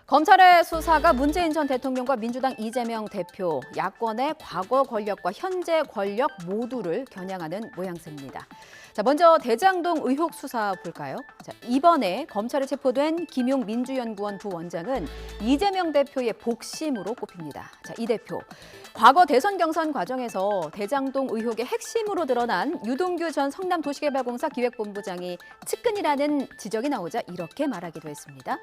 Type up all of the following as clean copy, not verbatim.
검찰의 수사가 문재인 전 대통령과 민주당 이재명 대표, 야권의 과거 권력과 현재 권력 모두를 겨냥하는 모양새입니다. 자, 먼저 대장동 의혹 수사 볼까요? 자, 이번에 검찰에 체포된 김용 민주연구원 부원장은 이재명 대표의 복심으로 꼽힙니다. 자, 이 대표, 과거 대선 경선 과정에서 대장동 의혹의 핵심으로 드러난 유동규 전 성남도시개발공사 기획본부장이 측근이라는 지적이 나오자 이렇게 말하기도 했습니다.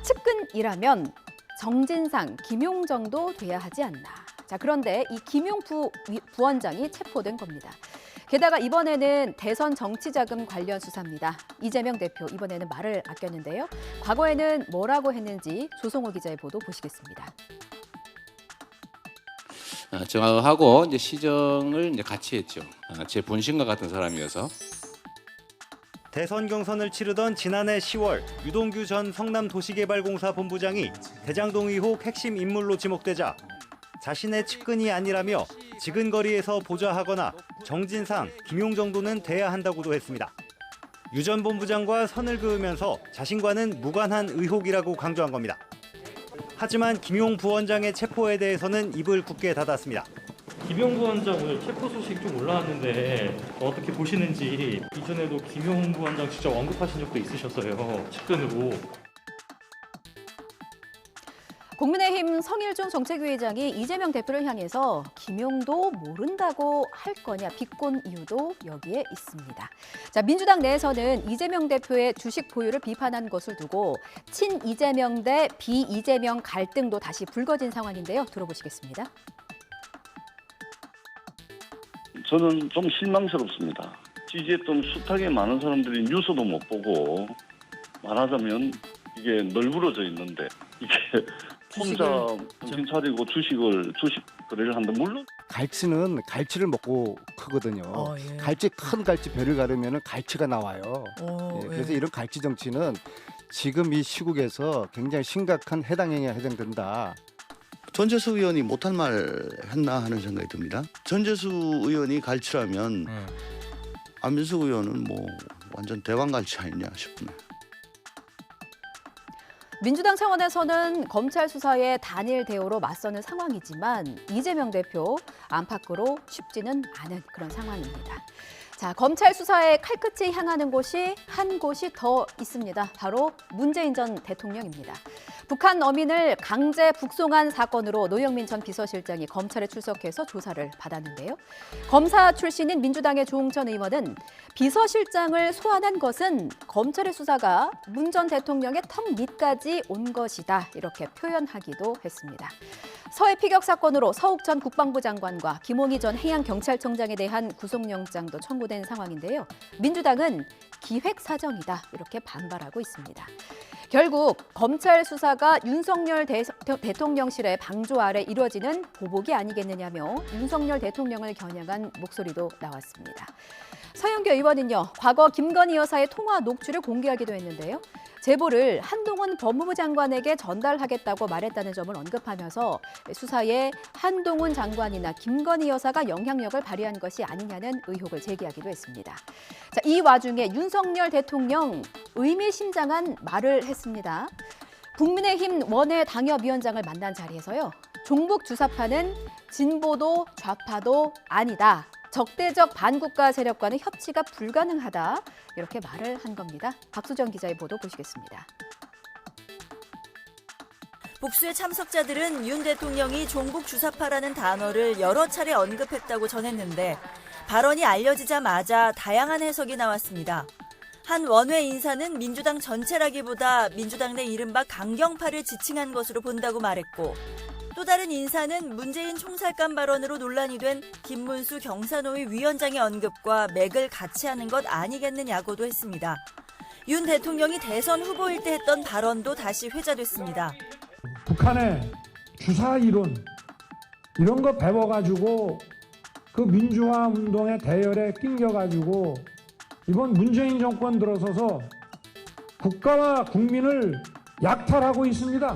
측근이라면 정진상, 김용 정도 돼야 하지 않나. 자, 그런데 이 김용 부원장이 체포된 겁니다. 게다가 이번에는 대선 정치자금 관련 수사입니다. 이재명 대표 이번에는 말을 아꼈는데요. 과거에는 뭐라고 했는지 조성호 기자의 보도 보시겠습니다. 정하고 이제 시정을 이제 같이 했죠. 제 본심과 같은 사람이어서. 대선 경선을 치르던 지난해 10월 유동규 전 성남도시개발공사 본부장이 대장동 의혹 핵심 인물로 지목되자 자신의 측근이 아니라며 지근거리에서 보좌하거나 정진상, 김용 정도는 돼야 한다고도 했습니다. 유 전 본부장과 선을 그으면서 자신과는 무관한 의혹이라고 강조한 겁니다. 하지만 김용 부원장의 체포에 대해서는 입을 굳게 닫았습니다. 김용 부원장 오늘 체포 소식 좀 올라왔는데 어떻게 보시는지. 이전에도 김용 부원장 직접 언급하신 적도 있으셨어요. 측근으로. 국민의힘 성일종 정책위의장이 이재명 대표를 향해서 김용도 모른다고 할 거냐 비꼰 이유도 여기에 있습니다. 자, 민주당 내에서는 이재명 대표의 주식 보유를 비판한 것을 두고 친 이재명 대 비이재명 갈등도 다시 불거진 상황인데요. 들어보시겠습니다. 저는 좀 실망스럽습니다. 지지했던 숱하게 많은 사람들이 뉴스도 못 보고, 말하자면 이게 널브러져 있는데 이게 혼자 정신 차리고 주식 거래를 한다. 물론 갈치는 갈치를 먹고 크거든요. 예. 갈치 큰 갈치 벼를 가르면 갈치가 나와요. 그래서 예. 이런 갈치 정치는 지금 이 시국에서 굉장히 심각한 해당 행위에 해당된다. 전재수 의원이 못할 말 했나 하는 생각이 듭니다. 전재수 의원이 갈치라면 안민석 의원은 뭐 완전 대왕갈치 아니냐 싶네요. 민주당 차원에서는 검찰 수사에 단일 대우로 맞서는 상황이지만 이재명 대표 안팎으로 쉽지는 않은 그런 상황입니다. 자, 검찰 수사에 칼끝이 향하는 곳이 한 곳이 더 있습니다. 바로 문재인 전 대통령입니다. 북한 어민을 강제 북송한 사건으로 노영민 전 비서실장이 검찰에 출석해서 조사를 받았는데요. 검사 출신인 민주당의 조응천 의원은 비서실장을 소환한 것은 검찰의 수사가 문 전 대통령의 턱 밑까지 온 것이다. 이렇게 표현하기도 했습니다. 서해 피격 사건으로 서욱 전 국방부 장관과 김홍희 전 해양경찰청장에 대한 구속영장도 청구된 상황인데요. 민주당은 기획사정이다. 이렇게 반발하고 있습니다. 결국 검찰 수사가 윤석열 대통령실의 방조 아래 이루어지는 보복이 아니겠느냐며 윤석열 대통령을 겨냥한 목소리도 나왔습니다. 서영교 의원은요, 과거 김건희 여사의 통화 녹취를 공개하기도 했는데요. 제보를 한동훈 법무부 장관에게 전달하겠다고 말했다는 점을 언급하면서 수사에 한동훈 장관이나 김건희 여사가 영향력을 발휘한 것이 아니냐는 의혹을 제기하기도 했습니다. 자, 이 와중에 윤석열 대통령 의미심장한 말을 했습니다. 국민의힘 원외 당협위원장을 만난 자리에서요. 종북 주사파는 진보도 좌파도 아니다. 적대적 반국가 세력과는 협치가 불가능하다. 이렇게 말을 한 겁니다. 박수정 기자의 보도 보시겠습니다. 복수의 참석자들은 윤 대통령이 종북 주사파라는 단어를 여러 차례 언급했다고 전했는데 발언이 알려지자마자 다양한 해석이 나왔습니다. 한 원외 인사는 민주당 전체라기보다 민주당 내 이른바 강경파를 지칭한 것으로 본다고 말했고, 또 다른 인사는 문재인 총살감 발언으로 논란이 된 김문수 경사노위 위원장의 언급과 맥을 같이 하는 것 아니겠느냐고도 했습니다. 윤 대통령이 대선 후보일 때 했던 발언도 다시 회자됐습니다. 북한의 주사 이론 이런 거 배워가지고 그 민주화 운동의 대열에 낑겨가지고 이번 문재인 정권 들어서서 국가와 국민을 약탈하고 있습니다.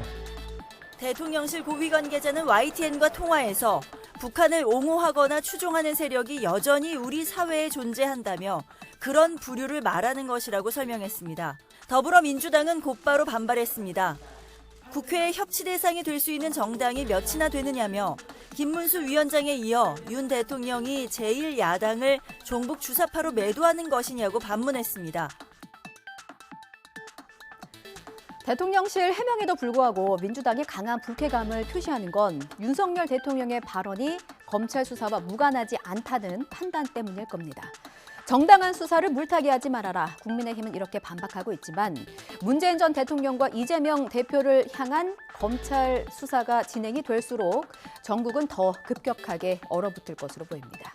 대통령실 고위 관계자는 YTN과 통화에서 북한을 옹호하거나 추종하는 세력이 여전히 우리 사회에 존재한다며 그런 부류를 말하는 것이라고 설명했습니다. 더불어민주당은 곧바로 반발했습니다. 국회의 협치 대상이 될 수 있는 정당이 몇이나 되느냐며 김문수 위원장에 이어 윤 대통령이 제1야당을 종북 주사파로 매도하는 것이냐고 반문했습니다. 대통령실 해명에도 불구하고 민주당이 강한 불쾌감을 표시하는 건 윤석열 대통령의 발언이 검찰 수사와 무관하지 않다는 판단 때문일 겁니다. 정당한 수사를 물타기 하지 말아라. 국민의힘은 이렇게 반박하고 있지만 문재인 전 대통령과 이재명 대표를 향한 검찰 수사가 진행이 될수록 전국은 더 급격하게 얼어붙을 것으로 보입니다.